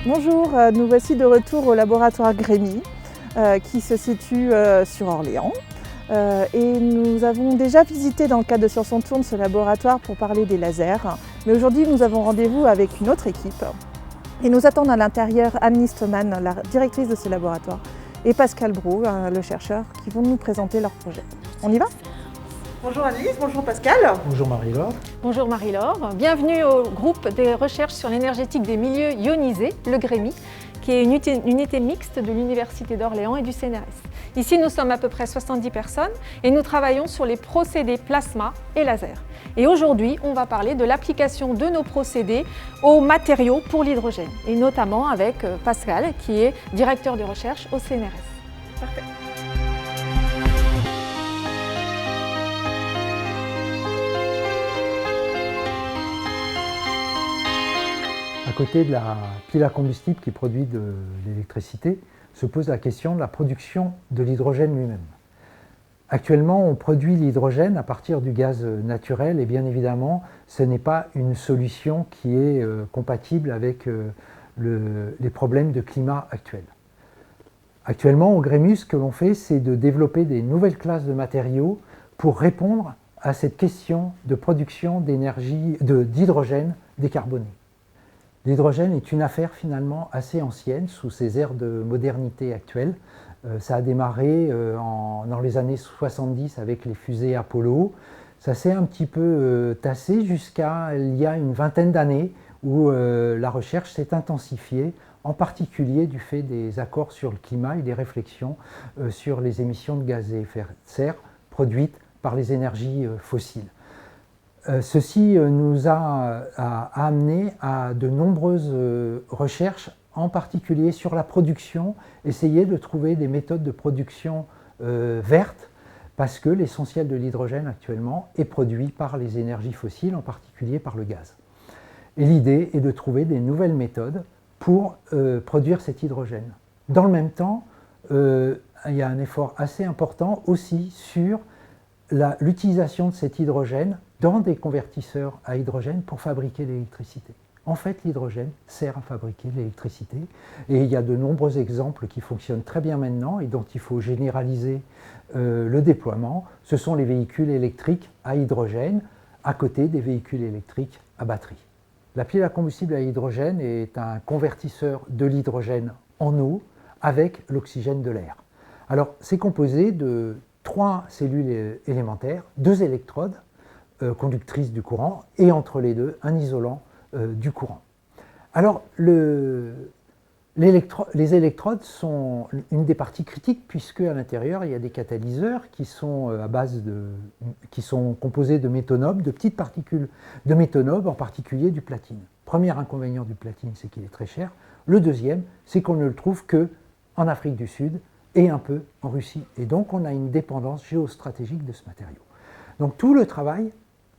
Bonjour, nous voici de retour au laboratoire Grémy qui se situe sur Orléans. Et nous avons déjà visité dans le cadre de Science on Tourne ce laboratoire pour parler des lasers. Mais aujourd'hui nous avons rendez-vous avec une autre équipe. Et nous attendent à l'intérieur Anne Listemann, la directrice de ce laboratoire, et Pascal Brault, le chercheur, qui vont nous présenter leur projet. On y va ? Bonjour Annelise, bonjour Pascal. Bonjour Marie-Laure. Bonjour Marie-Laure. Bienvenue au groupe des recherches sur l'énergétique des milieux ionisés, le Grémy, qui est une unité mixte de l'Université d'Orléans et du CNRS. Ici, nous sommes à peu près 70 personnes et nous travaillons sur les procédés plasma et laser. Et aujourd'hui, on va parler de l'application de nos procédés aux matériaux pour l'hydrogène, et notamment avec Pascal, qui est directeur de recherche au CNRS. Parfait. À côté de la pile à combustible qui produit de l'électricité, se pose la question de la production de l'hydrogène lui-même. Actuellement, on produit l'hydrogène à partir du gaz naturel et bien évidemment, ce n'est pas une solution qui est compatible avec les problèmes de climat actuels. Actuellement, au Grémy, ce que l'on fait, c'est de développer des nouvelles classes de matériaux pour répondre à cette question de production d'hydrogène décarboné. L'hydrogène est une affaire finalement assez ancienne sous ces ères de modernité actuelle. Ça a démarré dans les années 70 avec les fusées Apollo. Ça s'est un petit peu tassé jusqu'à il y a une vingtaine d'années où la recherche s'est intensifiée, en particulier du fait des accords sur le climat et des réflexions sur les émissions de gaz à effet de serre produites par les énergies fossiles. Ceci nous a amené à de nombreuses recherches, en particulier sur la production, essayer de trouver des méthodes de production vertes, parce que l'essentiel de l'hydrogène actuellement est produit par les énergies fossiles, en particulier par le gaz. Et l'idée est de trouver des nouvelles méthodes pour produire cet hydrogène. Dans le même temps, il y a un effort assez important aussi sur l'utilisation de cet hydrogène dans des convertisseurs à hydrogène pour fabriquer l'électricité. En fait, l'hydrogène sert à fabriquer l'électricité et il y a de nombreux exemples qui fonctionnent très bien maintenant et dont il faut généraliser le déploiement. Ce sont les véhicules électriques à hydrogène à côté des véhicules électriques à batterie. La pile à combustible à hydrogène est un convertisseur de l'hydrogène en eau avec l'oxygène de l'air. Alors, c'est composé de 3 cellules élémentaires, 2 électrodes conductrices du courant et entre les deux, un isolant du courant. Alors, les électrodes sont une des parties critiques puisque à l'intérieur, il y a des catalyseurs qui sont, qui sont composés de méthanobes, de petites particules de méthanobes, en particulier du platine. Premier inconvénient du platine, c'est qu'il est très cher. Le deuxième, c'est qu'on ne le trouve qu'en Afrique du Sud et un peu en Russie. Et donc, on a une dépendance géostratégique de ce matériau. Donc, tout le travail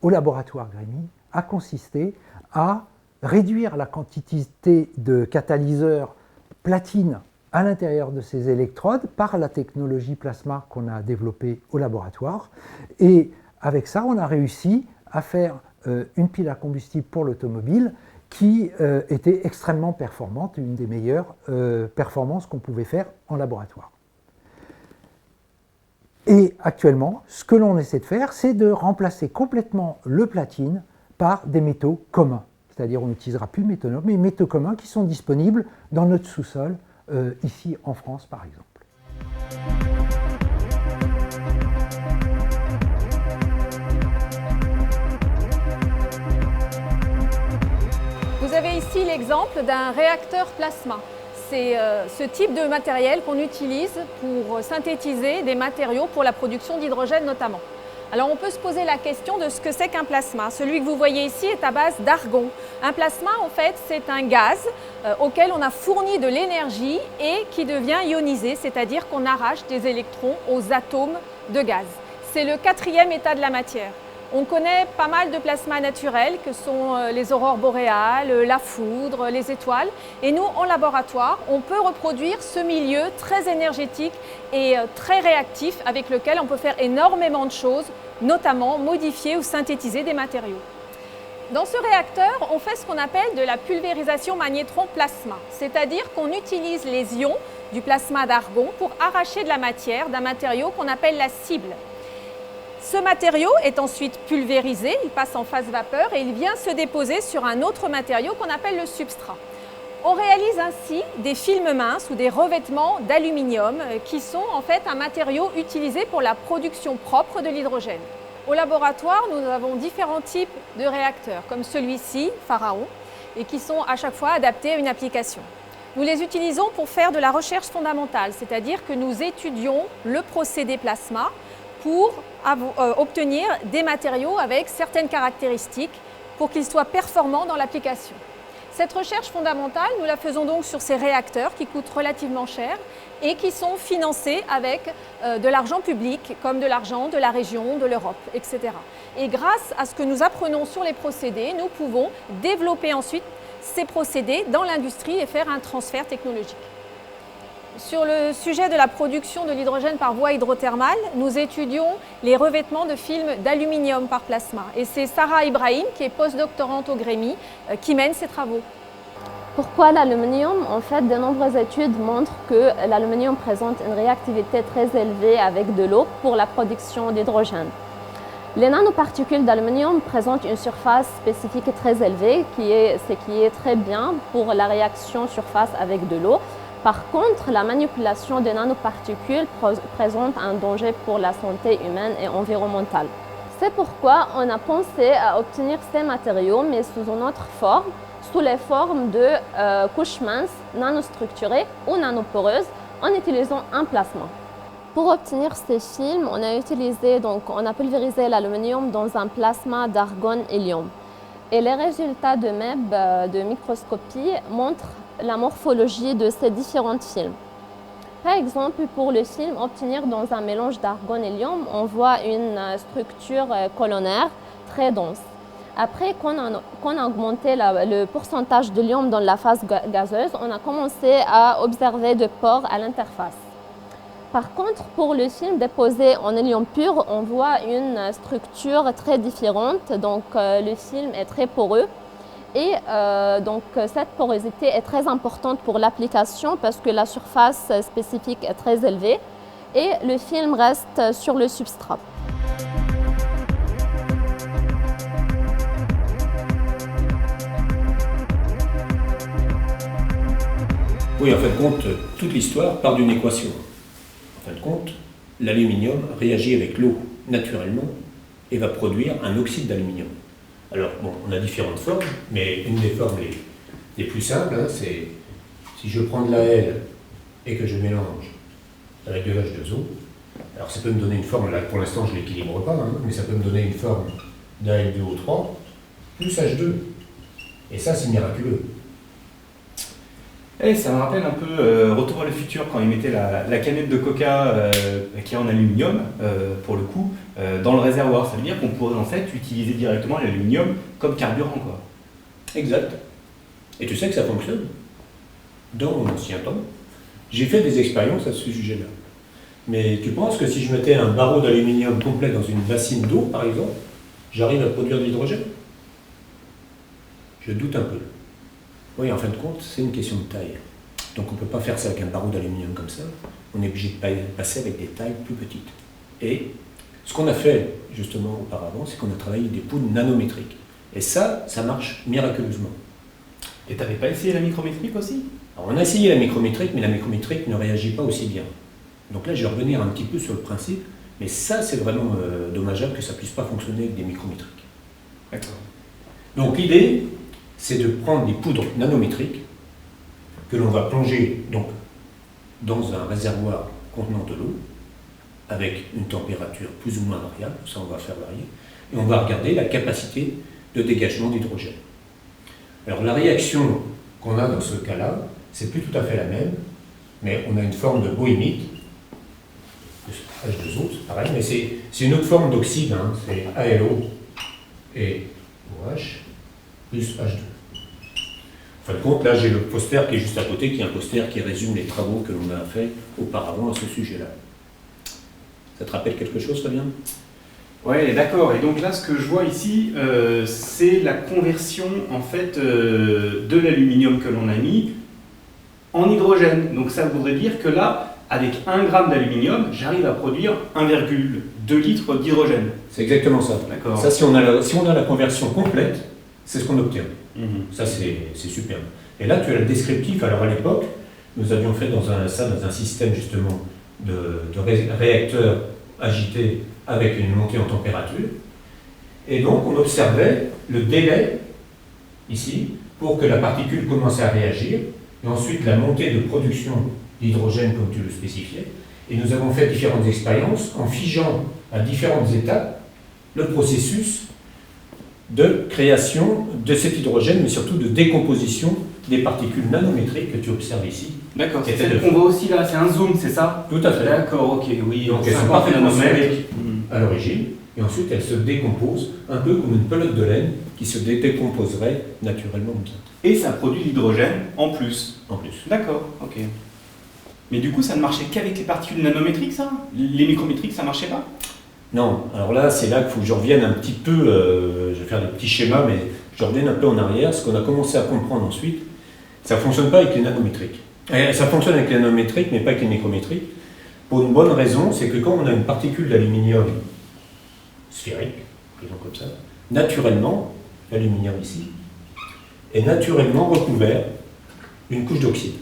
au laboratoire Grémy a consisté à réduire la quantité de catalyseurs platine à l'intérieur de ces électrodes par la technologie plasma qu'on a développée au laboratoire. Et avec ça, on a réussi à faire une pile à combustible pour l'automobile qui était extrêmement performante, une des meilleures performances qu'on pouvait faire en laboratoire. Et actuellement, ce que l'on essaie de faire, c'est de remplacer complètement le platine par des métaux communs. C'est-à-dire on n'utilisera plus de méthanobes, mais métaux communs qui sont disponibles dans notre sous-sol, ici en France par exemple. Vous avez ici l'exemple d'un réacteur plasma. C'est ce type de matériel qu'on utilise pour synthétiser des matériaux pour la production d'hydrogène notamment. Alors on peut se poser la question de ce que c'est qu'un plasma. Celui que vous voyez ici est à base d'argon. Un plasma en fait c'est un gaz auquel on a fourni de l'énergie et qui devient ionisé, c'est-à-dire qu'on arrache des électrons aux atomes de gaz. C'est le 4e état de la matière. On connaît pas mal de plasmas naturels que sont les aurores boréales, la foudre, les étoiles. Et nous, en laboratoire, on peut reproduire ce milieu très énergétique et très réactif avec lequel on peut faire énormément de choses, notamment modifier ou synthétiser des matériaux. Dans ce réacteur, on fait ce qu'on appelle de la pulvérisation magnétron-plasma, c'est-à-dire qu'on utilise les ions du plasma d'argon pour arracher de la matière d'un matériau qu'on appelle la cible. Ce matériau est ensuite pulvérisé, il passe en phase vapeur et il vient se déposer sur un autre matériau qu'on appelle le substrat. On réalise ainsi des films minces ou des revêtements d'aluminium qui sont en fait un matériau utilisé pour la production propre de l'hydrogène. Au laboratoire, nous avons différents types de réacteurs, comme celui-ci, Pharaon, et qui sont à chaque fois adaptés à une application. Nous les utilisons pour faire de la recherche fondamentale, c'est-à-dire que nous étudions le procédé plasma pour obtenir des matériaux avec certaines caractéristiques pour qu'ils soient performants dans l'application. Cette recherche fondamentale, nous la faisons donc sur ces réacteurs qui coûtent relativement cher et qui sont financés avec de l'argent public, comme de l'argent de la région, de l'Europe, etc. Et grâce à ce que nous apprenons sur les procédés, nous pouvons développer ensuite ces procédés dans l'industrie et faire un transfert technologique. Sur le sujet de la production de l'hydrogène par voie hydrothermale, nous étudions les revêtements de films d'aluminium par plasma. Et c'est Sarah Ibrahim, qui est postdoctorante au Grémy, qui mène ces travaux. Pourquoi l'aluminium? En fait, de nombreuses études montrent que l'aluminium présente une réactivité très élevée avec de l'eau pour la production d'hydrogène. Les nanoparticules d'aluminium présentent une surface spécifique très élevée, ce qui est très bien pour la réaction surface avec de l'eau. Par contre, la manipulation des nanoparticules présente un danger pour la santé humaine et environnementale. C'est pourquoi on a pensé à obtenir ces matériaux, mais sous une autre forme, sous les formes de couches minces, nanostructurées ou nanoporeuses, en utilisant un plasma. Pour obtenir ces films, on a pulvérisé l'aluminium dans un plasma d'argon-hélium. Et les résultats de MEB de microscopie montrent la morphologie de ces différents films. Par exemple, pour le film obtenir dans un mélange d'argon-hélium, on voit une structure colonnaire très dense. Après qu'on a augmenté le pourcentage d'hélium dans la phase gazeuse, on a commencé à observer des pores à l'interface. Par contre, pour le film déposé en hélium pur, on voit une structure très différente, donc le film est très poreux. Et donc cette porosité est très importante pour l'application parce que la surface spécifique est très élevée et le film reste sur le substrat. Oui, en fin de compte, toute l'histoire part d'une équation. En fin de compte, l'aluminium réagit avec l'eau naturellement et va produire un oxyde d'aluminium. Alors, bon, on a différentes formes, mais une des formes les plus simples, c'est si je prends de la L et que je mélange avec de l'H2O, alors ça peut me donner une forme, là pour l'instant je ne l'équilibre pas, mais ça peut me donner une forme d'Al2O3 plus H2. Et ça, c'est miraculeux. Et ça me rappelle un peu Retour à le futur, quand ils mettaient la canette de coca qui est en aluminium, pour le coup, dans le réservoir. Ça veut dire qu'on pourrait en fait utiliser directement l'aluminium comme carburant, quoi. Exact. Et tu sais que ça fonctionne. Dans mon ancien temps, j'ai fait des expériences à ce sujet-là. Mais tu penses que si je mettais un barreau d'aluminium complet dans une bassine d'eau, par exemple, j'arrive à produire de l'hydrogène? Je doute un peu. Oui, en fin de compte, c'est une question de taille. Donc on ne peut pas faire ça avec un barreau d'aluminium comme ça. On est obligé de passer avec des tailles plus petites. Et ce qu'on a fait justement auparavant, c'est qu'on a travaillé des poudres nanométriques. Et ça marche miraculeusement. Et tu n'avais pas essayé la micrométrique aussi? Alors on a essayé la micrométrique, mais la micrométrique ne réagit pas aussi bien. Donc là, je vais revenir un petit peu sur le principe, mais ça, c'est vraiment dommageable que ça ne puisse pas fonctionner avec des micrométriques. D'accord. Donc l'idée, c'est de prendre des poudres nanométriques que l'on va plonger donc, dans un réservoir contenant de l'eau avec une température plus ou moins variable, ça on va faire varier, et on va regarder la capacité de dégagement d'hydrogène. Alors la réaction qu'on a dans ce cas-là, c'est plus tout à fait la même, mais on a une forme de bohémite, H2O, c'est pareil, mais c'est une autre forme d'oxyde, c'est ALO et OH plus H2. En fin de compte, là j'ai le poster qui est juste à côté, qui est un poster qui résume les travaux que l'on a fait auparavant à ce sujet-là. Ça te rappelle quelque chose, Fabien? Ouais, d'accord. Et donc là, ce que je vois ici, c'est la conversion en fait de l'aluminium que l'on a mis en hydrogène. Donc ça voudrait dire que là, avec 1 gramme d'aluminium, j'arrive à produire 1,2 litres d'hydrogène. C'est exactement ça. D'accord. Ça, si on a la conversion complète, c'est ce qu'on obtient. Ça, c'est superbe. Et là, tu as le descriptif. Alors à l'époque, nous avions fait dans un système justement de réacteurs agités avec une montée en température. Et donc, on observait le délai, ici, pour que la particule commence à réagir, et ensuite la montée de production d'hydrogène, comme tu le spécifiais. Et nous avons fait différentes expériences en figeant à différentes étapes le processus de création de cet hydrogène, mais surtout de décomposition des particules nanométriques que tu observes ici. D'accord, c'est celle qu'on voit aussi là, c'est un zoom, c'est ça? Tout à fait. D'accord, ok, oui. Donc elles sont parfaitement symétriques à l'origine, et ensuite elles se décomposent, un peu comme une pelote de laine qui se décomposerait naturellement comme ça. Et ça produit l'hydrogène en plus. En plus. D'accord, ok. Mais du coup, ça ne marchait qu'avec les particules nanométriques, ça? Les micrométriques, ça marchait pas? Non, alors là, c'est là qu'il faut que je revienne un petit peu, je vais faire des petits schémas, mais je revienne un peu en arrière. Ce qu'on a commencé à comprendre ensuite, ça ne fonctionne pas avec les nanométriques. Ça fonctionne avec les nanométriques, mais pas avec les micrométriques. Pour une bonne raison, c'est que quand on a une particule d'aluminium sphérique, disons comme ça, naturellement, l'aluminium ici, est naturellement recouvert d'une couche d'oxyde,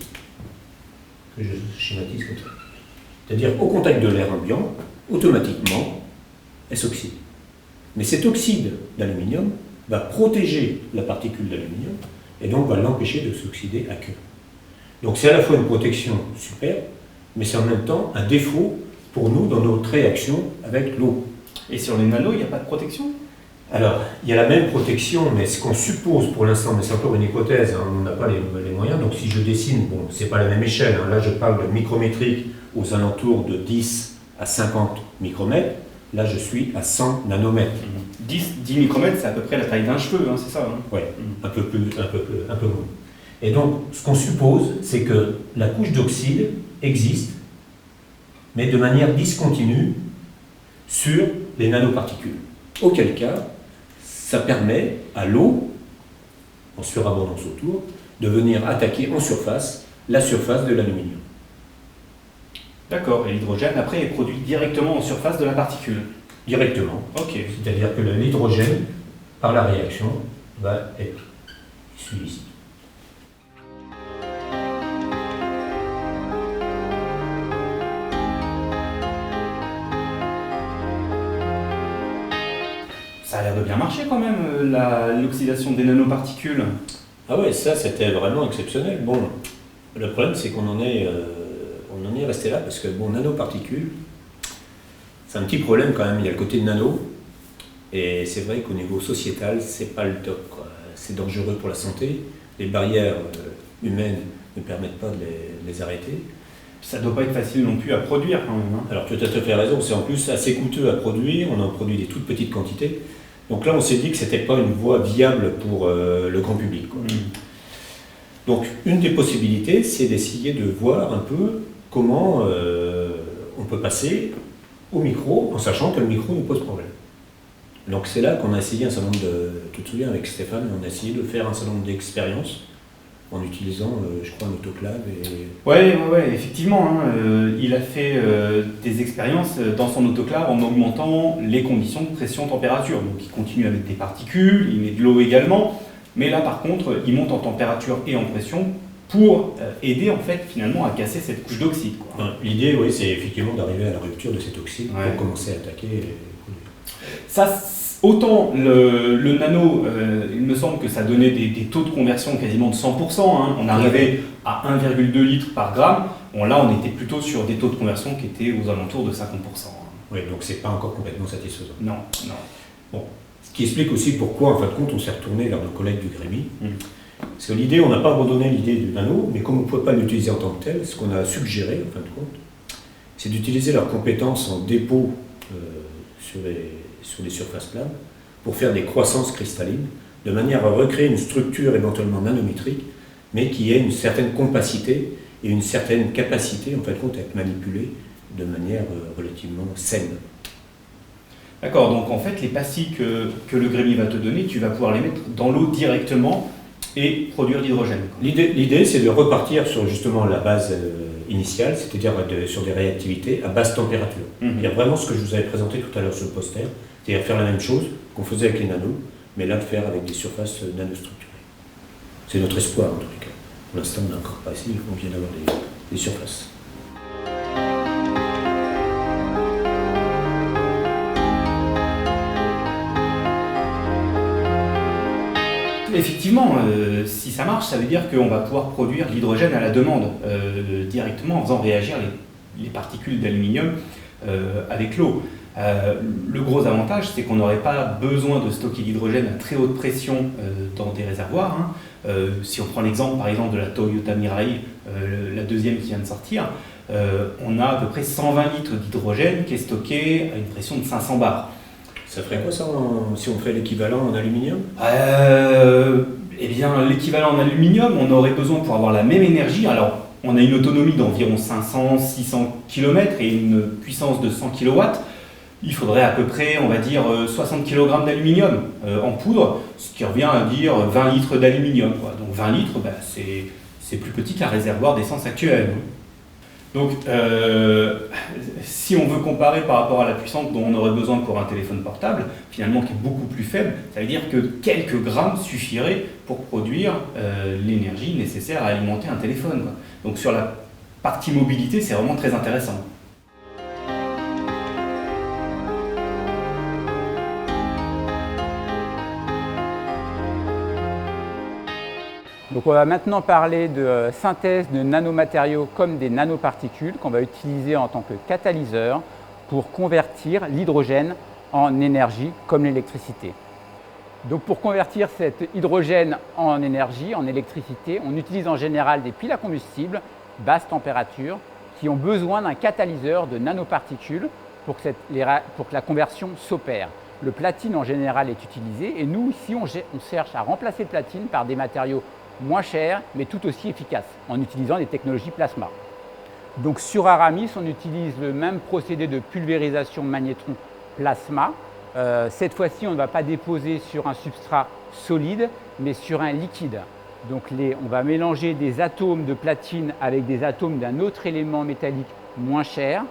que je schématise comme ça. C'est-à-dire, au contact de l'air ambiant, automatiquement, elle s'oxyde. Mais cet oxyde d'aluminium va protéger la particule d'aluminium et donc va l'empêcher de s'oxyder à queue. Donc c'est à la fois une protection superbe, mais c'est en même temps un défaut pour nous dans notre réaction avec l'eau. Et sur les nanos, il n'y a pas de protection? Alors, il y a la même protection, mais ce qu'on suppose pour l'instant, mais c'est encore une hypothèse, hein, on n'a pas les moyens, donc si je dessine, bon, c'est pas la même échelle, hein, là je parle de micrométrique aux alentours de 10 à 50 micromètres, là je suis à 100 nanomètres. 10 micromètres, c'est à peu près la taille d'un cheveu, hein, c'est ça? Hein? Oui, un peu moins. Et donc, ce qu'on suppose, c'est que la couche d'oxyde existe, mais de manière discontinue sur les nanoparticules. Auquel cas, ça permet à l'eau, en surabondance autour, de venir attaquer en surface la surface de l'aluminium. D'accord, et l'hydrogène, après, est produit directement en surface de la particule? Directement. Ok. C'est-à-dire que l'hydrogène, par la réaction, va être issu ici. Ça a l'air de bien marcher quand même, l'oxydation des nanoparticules. Ah ouais, ça c'était vraiment exceptionnel. Bon, le problème c'est qu'on en est resté là parce que bon, nanoparticules, c'est un petit problème quand même. Il y a le côté de nano, et c'est vrai qu'au niveau sociétal, c'est pas le top, quoi. C'est dangereux pour la santé. Les barrières humaines ne permettent pas de les arrêter. Ça doit pas être facile non plus à produire quand même. Hein. Alors tu as tout à fait raison, c'est en plus assez coûteux à produire, on en produit des toutes petites quantités. Donc là on s'est dit que c'était pas une voie viable pour le grand public, quoi. Donc une des possibilités, c'est d'essayer de voir un peu comment on peut passer au micro, en sachant que le micro nous pose problème. Donc c'est là qu'on a essayé un certain nombre de... Tu te souviens, avec Stéphane, on a essayé de faire un certain nombre d'expériences en utilisant, je crois, un autoclave et... Ouais, effectivement. Hein, il a fait des expériences dans son autoclave en augmentant les conditions de pression-température. Donc il continue avec des particules, il met de l'eau également, mais là par contre, il monte en température et en pression pour aider en fait finalement à casser cette couche d'oxyde. L'idée, oui, c'est effectivement d'arriver à la rupture de cet oxyde pour commencer à attaquer. Ça, autant le nano, il me semble que ça donnait des taux de conversion quasiment de 100%. Hein. On arrivait à 1,2 litres par gramme. Bon, là, on était plutôt sur des taux de conversion qui étaient aux alentours de 50%. Hein. Oui, donc c'est pas encore complètement satisfaisant. Non. Bon, ce qui explique aussi pourquoi, en fin de compte, on s'est retourné vers nos collègues du Grémy. Parce que l'idée, on n'a pas abandonné l'idée du nano, mais comme on ne pouvait pas l'utiliser en tant que tel, ce qu'on a suggéré, en fin de compte, c'est d'utiliser leurs compétences en dépôt sur les surfaces planes pour faire des croissances cristallines, de manière à recréer une structure éventuellement nanométrique, mais qui ait une certaine compacité et une certaine capacité, en fin de compte, à être manipulée de manière relativement saine. D'accord, donc en fait, les pastilles que le Grémy va te donner, tu vas pouvoir les mettre dans l'eau directement et produire l'hydrogène. L'idée, c'est de repartir sur justement la base initiale, c'est-à-dire sur des réactivités à basse température. Il y a vraiment ce que je vous avais présenté tout à l'heure sur le poster, c'est-à-dire faire la même chose qu'on faisait avec les nanos, mais là, le faire avec des surfaces nanostructurées. C'est notre espoir, en tous les cas. Pour l'instant, on n'a encore pas essayé, on vient d'avoir des surfaces. Effectivement, si ça marche, ça veut dire qu'on va pouvoir produire l'hydrogène à la demande directement en faisant réagir les particules d'aluminium avec l'eau. Le gros avantage, c'est qu'on n'aurait pas besoin de stocker l'hydrogène à très haute pression dans des réservoirs. Si on prend l'exemple par exemple de la Toyota Mirai, la deuxième qui vient de sortir, on a à peu près 120 litres d'hydrogène qui est stocké à une pression de 500 bars. Ça ferait quoi ça si on fait l'équivalent en aluminium? Eh bien, l'équivalent en aluminium, on aurait besoin pour avoir la même énergie. Alors, on a une autonomie d'environ 500-600 km et une puissance de 100 kW. Il faudrait à peu près, on va dire, 60 kg d'aluminium en poudre, ce qui revient à dire 20 litres d'aluminium. Donc 20 litres, c'est plus petit qu'un réservoir d'essence actuel. Donc, si on veut comparer par rapport à la puissance dont on aurait besoin pour un téléphone portable, finalement qui est beaucoup plus faible, ça veut dire que quelques grammes suffiraient pour produire l'énergie nécessaire à alimenter un téléphone. Donc sur la partie mobilité, c'est vraiment très intéressant. Donc on va maintenant parler de synthèse de nanomatériaux comme des nanoparticules qu'on va utiliser en tant que catalyseur pour convertir l'hydrogène en énergie comme l'électricité. Donc pour convertir cet hydrogène en énergie, en électricité, on utilise en général des piles à combustible basse température qui ont besoin d'un catalyseur de nanoparticules pour que la conversion s'opère. Le platine en général est utilisé et nous ici on cherche à remplacer le platine par des matériaux moins cher, mais tout aussi efficace, en utilisant des technologies plasma. Donc sur Aramis, on utilise le même procédé de pulvérisation magnétron plasma. Cette fois-ci, on ne va pas déposer sur un substrat solide, mais sur un liquide. Donc on va mélanger des atomes de platine avec des atomes d'un autre élément métallique moins cher.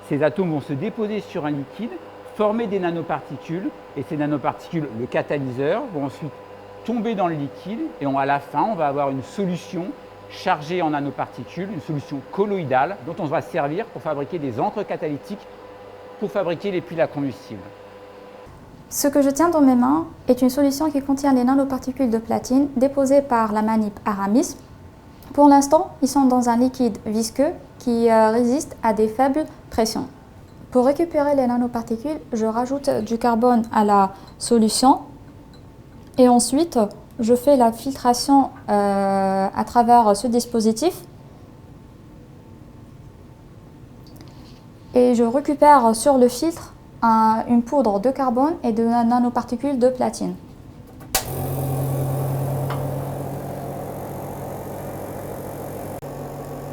Ces atomes vont se déposer sur un liquide, former des nanoparticules, et ces nanoparticules, le catalyseur, vont ensuite tomber dans le liquide et à la fin, on va avoir une solution chargée en nanoparticules, une solution colloïdale dont on va servir pour fabriquer des encres catalytiques pour fabriquer les piles à combustible. Ce que je tiens dans mes mains est une solution qui contient les nanoparticules de platine déposées par la manip Aramis. Pour l'instant, ils sont dans un liquide visqueux qui résiste à des faibles pressions. Pour récupérer les nanoparticules, je rajoute du carbone à la solution. Et ensuite, je fais la filtration à travers ce dispositif. Et je récupère sur le filtre une poudre de carbone et de nanoparticules de platine.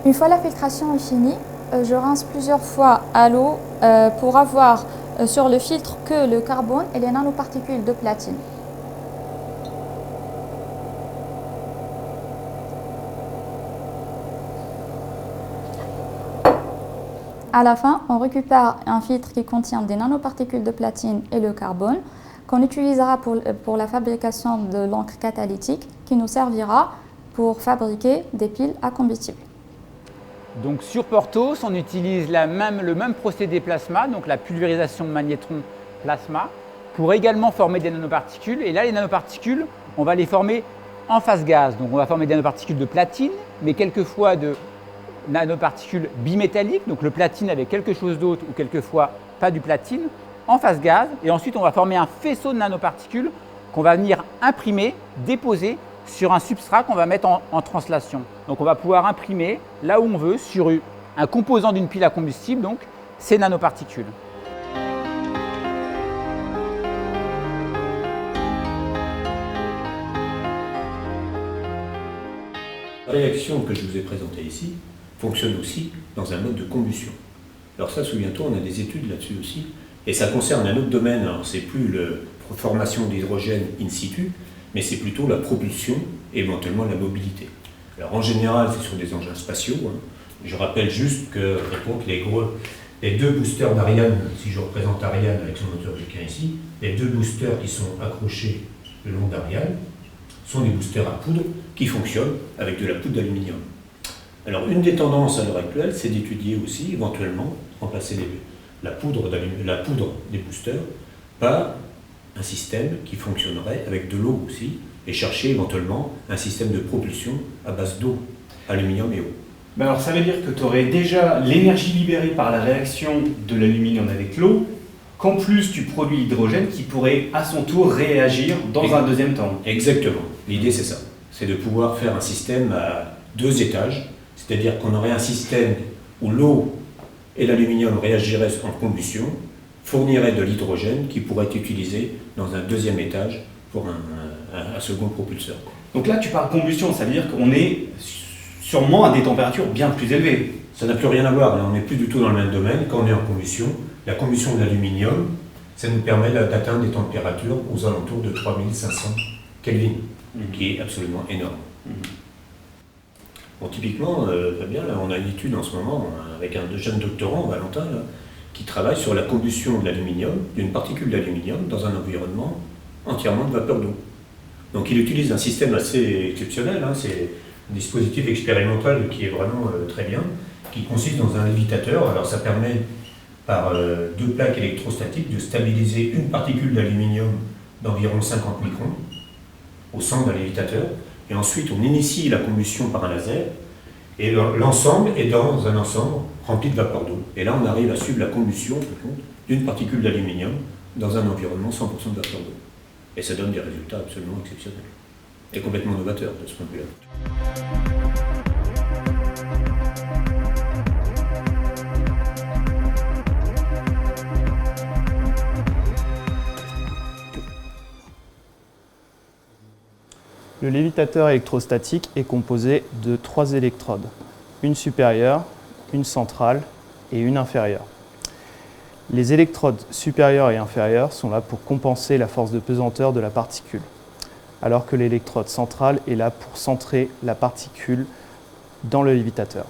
Une fois la filtration est finie, je rince plusieurs fois à l'eau pour avoir sur le filtre que le carbone et les nanoparticules de platine. À la fin, on récupère un filtre qui contient des nanoparticules de platine et le carbone qu'on utilisera pour la fabrication de l'encre catalytique qui nous servira pour fabriquer des piles à combustible. Donc sur Porthos, on utilise le même procédé plasma, donc la pulvérisation magnétron plasma, pour également former des nanoparticules. Et là, les nanoparticules, on va les former en phase gaz. Donc on va former des nanoparticules de platine, mais quelquefois de nanoparticules bimétalliques, donc le platine avec quelque chose d'autre ou quelquefois pas du platine, en phase gaz. Et ensuite, on va former un faisceau de nanoparticules qu'on va venir imprimer, déposer sur un substrat qu'on va mettre en translation. Donc on va pouvoir imprimer là où on veut sur un composant d'une pile à combustible, donc ces nanoparticules. La réaction que je vous ai présentée ici fonctionne aussi dans un mode de combustion. Alors ça, souviens-toi, on a des études là-dessus aussi, Et ça concerne un autre domaine, c'est plus la formation d'hydrogène in situ, mais c'est plutôt la propulsion et éventuellement la mobilité. Alors en général, c'est sur des engins spatiaux. Je rappelle juste que les deux boosters d'Ariane, si je représente Ariane avec son moteur Vulcain ici, les deux boosters qui sont accrochés le long d'Ariane sont des boosters à poudre qui fonctionnent avec de la poudre d'aluminium. Alors une des tendances à l'heure actuelle, c'est d'étudier aussi éventuellement remplacer la poudre des boosters par un système qui fonctionnerait avec de l'eau aussi et chercher éventuellement un système de propulsion à base d'eau, aluminium et eau. Ben alors ça veut dire que tu aurais déjà l'énergie libérée par la réaction de l'aluminium avec l'eau, qu'en plus tu produis l'hydrogène qui pourrait à son tour réagir dans un deuxième temps. Exactement, l'idée c'est ça, c'est de pouvoir faire un système à 2 étages, c'est-à-dire qu'on aurait un système où l'eau et l'aluminium réagiraient en combustion, fournirait de l'hydrogène qui pourrait être utilisé dans un 2e étage pour un second propulseur. Donc là, tu parles combustion, ça veut dire qu'on est sûrement à des températures bien plus élevées. Ça n'a plus rien à voir, on n'est plus du tout dans le même domaine. Quand on est en combustion, la combustion de l'aluminium, ça nous permet d'atteindre des températures aux alentours de 3500 Kelvin, qui est absolument énorme. Bon, typiquement, Fabien, là, on a une étude en ce moment avec un jeune doctorant, Valentin, là, qui travaille sur la combustion de l'aluminium, d'une particule d'aluminium, dans un environnement entièrement de vapeur d'eau. Donc il utilise un système assez exceptionnel, c'est un dispositif expérimental qui est vraiment très bien, qui consiste dans un lévitateur. Alors ça permet, par 2 plaques électrostatiques, de stabiliser une particule d'aluminium d'environ 50 microns au centre d'un lévitateur. Et ensuite, on initie la combustion par un laser, et l'ensemble est dans un ensemble rempli de vapeur d'eau. Et là, on arrive à suivre la combustion d'une particule d'aluminium dans un environnement 100% de vapeur d'eau. Et ça donne des résultats absolument exceptionnels. Et complètement novateurs de ce point de vue-là. Le lévitateur électrostatique est composé de 3 électrodes, une supérieure, une centrale et une inférieure. Les électrodes supérieures et inférieures sont là pour compenser la force de pesanteur de la particule, alors que l'électrode centrale est là pour centrer la particule dans le lévitateur.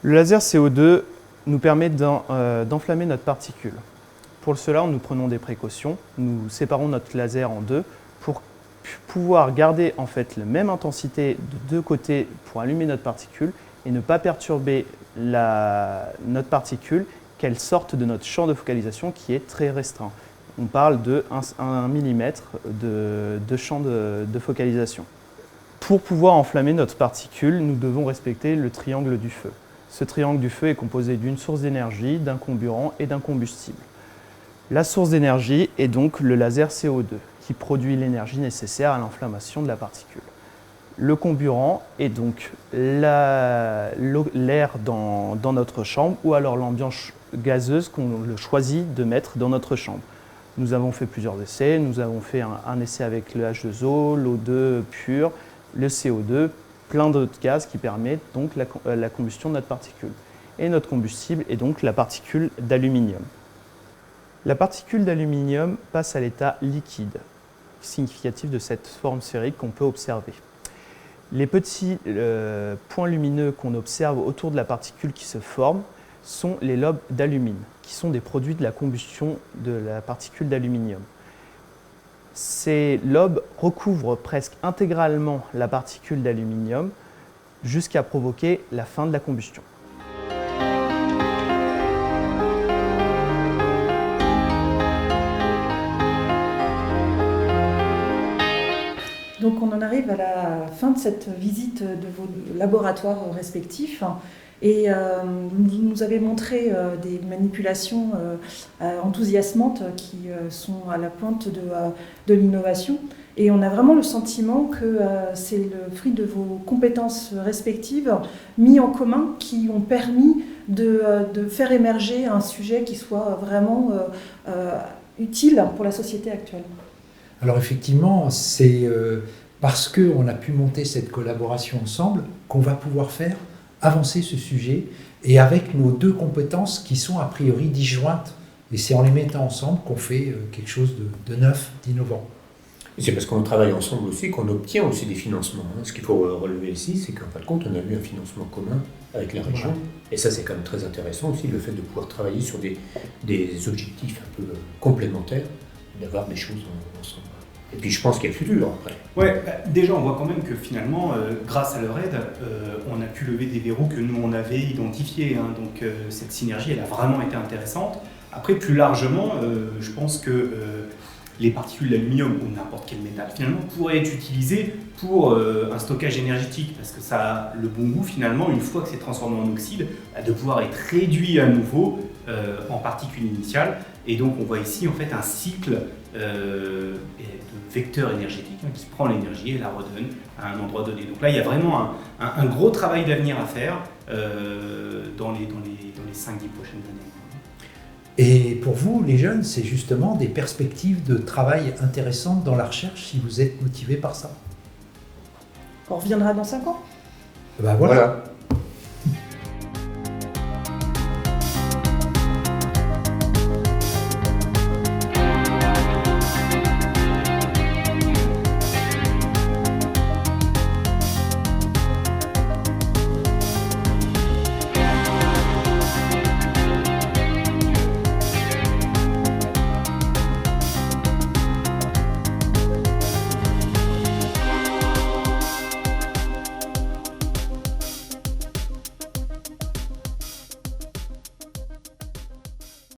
Le laser CO2 nous permet d'enflammer notre particule. Pour cela, nous prenons des précautions. Nous séparons notre laser en 2 pour pouvoir garder en fait la même intensité de 2 côtés pour allumer notre particule et ne pas perturber notre particule, qu'elle sorte de notre champ de focalisation qui est très restreint. On parle de 1 mm de champ de focalisation. Pour pouvoir enflammer notre particule, nous devons respecter le triangle du feu. Ce triangle du feu est composé d'une source d'énergie, d'un comburant et d'un combustible. La source d'énergie est donc le laser CO2, qui produit l'énergie nécessaire à l'enflammation de la particule. Le comburant est donc l'air dans notre chambre ou alors l'ambiance gazeuse qu'on choisit de mettre dans notre chambre. Nous avons fait plusieurs essais. Nous avons fait un essai avec le H2O, l'O2 pur, le CO2, plein d'autres gaz qui permettent donc la combustion de notre particule. Et notre combustible est donc la particule d'aluminium. La particule d'aluminium passe à l'état liquide, significatif de cette forme sphérique qu'on peut observer. Les petits points lumineux qu'on observe autour de la particule qui se forme sont les lobes d'alumine, qui sont des produits de la combustion de la particule d'aluminium. Ces lobes recouvrent presque intégralement la particule d'aluminium jusqu'à provoquer la fin de la combustion. Donc on en arrive à la fin de cette visite de vos laboratoires respectifs et vous nous avez montré des manipulations enthousiasmantes qui sont à la pointe de l'innovation et on a vraiment le sentiment que c'est le fruit de vos compétences respectives mis en commun qui ont permis de faire émerger un sujet qui soit vraiment utile pour la société actuelle. Alors effectivement, c'est parce qu'on a pu monter cette collaboration ensemble qu'on va pouvoir faire avancer ce sujet et avec nos 2 compétences qui sont a priori disjointes Et c'est en les mettant ensemble qu'on fait quelque chose de neuf, d'innovant. Et c'est parce qu'on travaille ensemble aussi qu'on obtient aussi des financements. Ce qu'il faut relever ici, c'est qu'en fin de compte, on a eu un financement commun avec la région. Voilà. Et ça, c'est quand même très intéressant aussi, le fait de pouvoir travailler sur des objectifs un peu complémentaires, d'avoir des choses ensemble. Et puis je pense qu'il y a le futur après. Ouais, déjà on voit quand même que finalement, grâce à leur aide, on a pu lever des verrous que nous on avait identifiés. Hein. Donc cette synergie, elle a vraiment été intéressante. Après, plus largement, je pense que les particules d'aluminium ou n'importe quel métal finalement pourraient être utilisées pour un stockage énergétique, parce que ça a le bon goût finalement, une fois que c'est transformé en oxyde, de pouvoir être réduit à nouveau en particules initiales. Et donc on voit ici en fait un cycle de vecteur énergétique qui prend l'énergie et la redonne à un endroit donné. Donc là il y a vraiment un gros travail d'avenir à faire dans les 5-10 prochaines années. Et pour vous, les jeunes, c'est justement des perspectives de travail intéressantes dans la recherche si vous êtes motivés par ça. On reviendra dans 5 ans. Ben voilà.